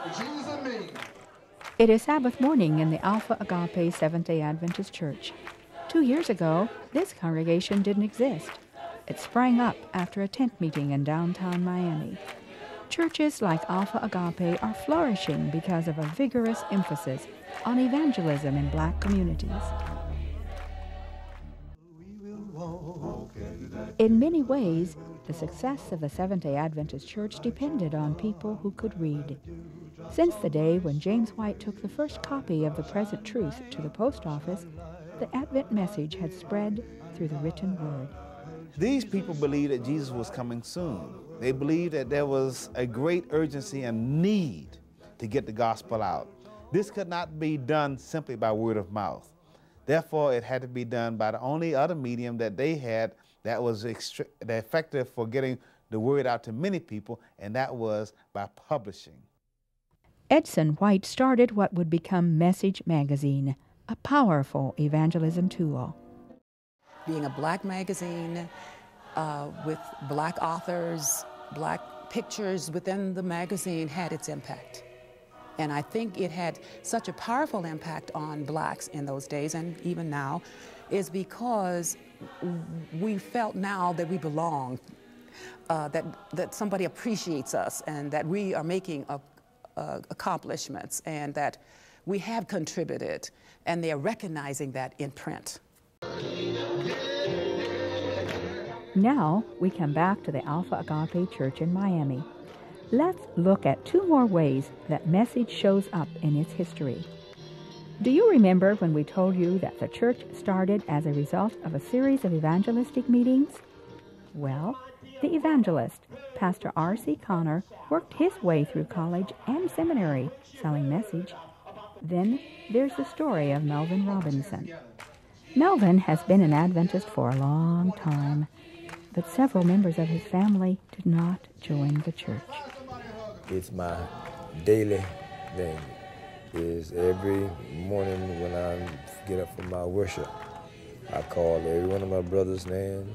Jesus and me. It is Sabbath morning in the Alpha Agape Seventh-day Adventist Church. 2 years ago, this congregation didn't exist. It sprang up after a tent meeting in downtown Miami. Churches like Alpha Agape are flourishing because of a vigorous emphasis on evangelism in black communities. In many ways, the success of the Seventh-day Adventist Church depended on people who could read. Since the day when James White took the first copy of the Present Truth to the post office, the Advent message had spread through the written word. These people believed that Jesus was coming soon. They believed that there was a great urgency and need to get the gospel out. This could not be done simply by word of mouth. Therefore, it had to be done by the only other medium that they had that was effective for getting the word out to many people, and that was by publishing. Edson White started what would become Message Magazine, a powerful evangelism tool. Being a black magazine with black authors, black pictures within the magazine had its impact. And I think it had such a powerful impact on blacks in those days, and even now, is because we felt now that we belong, that somebody appreciates us, and that we are making accomplishments, and that we have contributed, and they are recognizing that in print. Now we come back to the Alpha Agape Church in Miami. Let's look at 2 more ways that message shows up in its history. Do you remember when we told you that the church started as a result of a series of evangelistic meetings? Well, the evangelist, Pastor R.C. Connor, worked his way through college and seminary selling message. Then there's the story of Melvin Robinson. Melvin has been an Adventist for a long time, but several members of his family did not join the church. It's my daily thing. Is every morning when I get up for my worship, I call every one of my brothers' name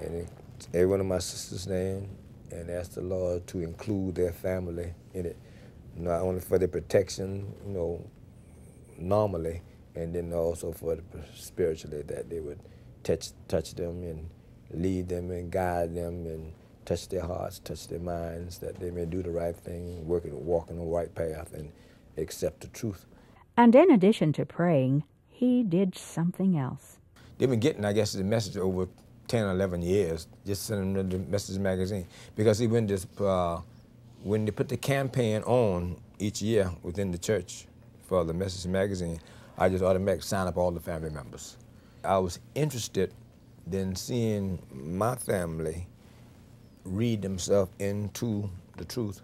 and every one of my sisters' name and ask the Lord to include their family in it, not only for their protection, normally, and then also for the spiritually, that they would touch them and lead them and guide them and touch their hearts, touch their minds, that they may do the right thing, walk in the right path and accept the truth. And in addition to praying, he did something else. They've been getting, I guess, the message over 10 or 11 years, just sending them the Message magazine. Because when they put the campaign on each year within the church for the Message magazine, I just automatically sign up all the family members. I was interested in seeing my family read themselves into the truth,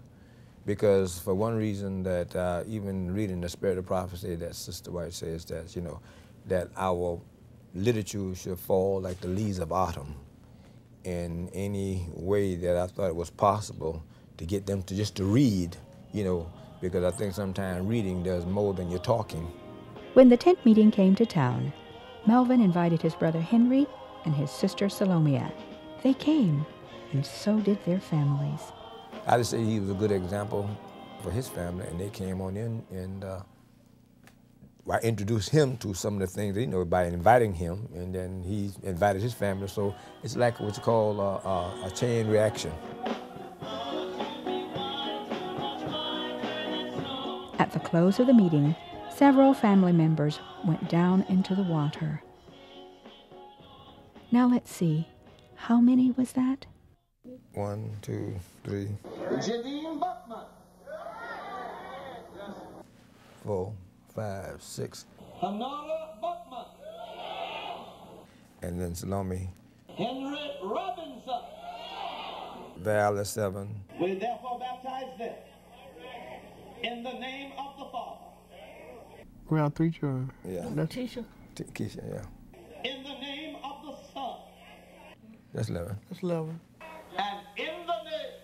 because for one reason that even reading the Spirit of Prophecy that Sister White says that, that our literature should fall like the leaves of autumn in any way that I thought it was possible to get them to just to read, because I think sometimes reading does more than you're talking. When the tent meeting came to town, Melvin invited his brother Henry and his sister Salomia. They came, and so did their families. I just say he was a good example for his family, and they came on in, and I introduced him to some of the things, by inviting him, and then he invited his family, so it's like what's called a chain reaction. At the close of the meeting, several family members went down into the water. Now let's see, how many was that? 1, 2, 3, 4, 5, 6. And then Salome. Henry Robinson. Val 7. We therefore baptize them in the name of the Father. Ground 3 children. Yeah. That's Keisha, yeah. In the name of the Son. That's 11. That's 11. And in the name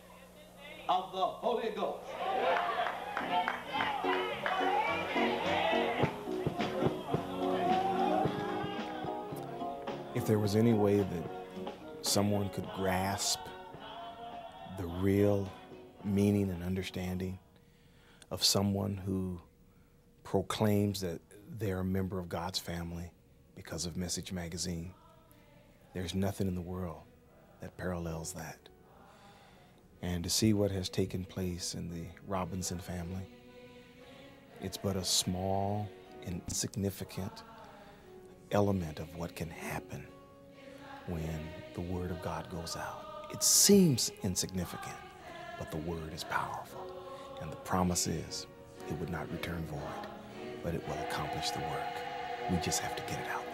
of the Holy Ghost. If there was any way that someone could grasp the real meaning and understanding of someone who proclaims that they're a member of God's family because of Message Magazine. There's nothing in the world that parallels that. And to see what has taken place in the Robinson family, it's but a small, insignificant element of what can happen when the Word of God goes out. It seems insignificant, but the Word is powerful. And the promise is it would not return void, but it will accomplish the work. We just have to get it out.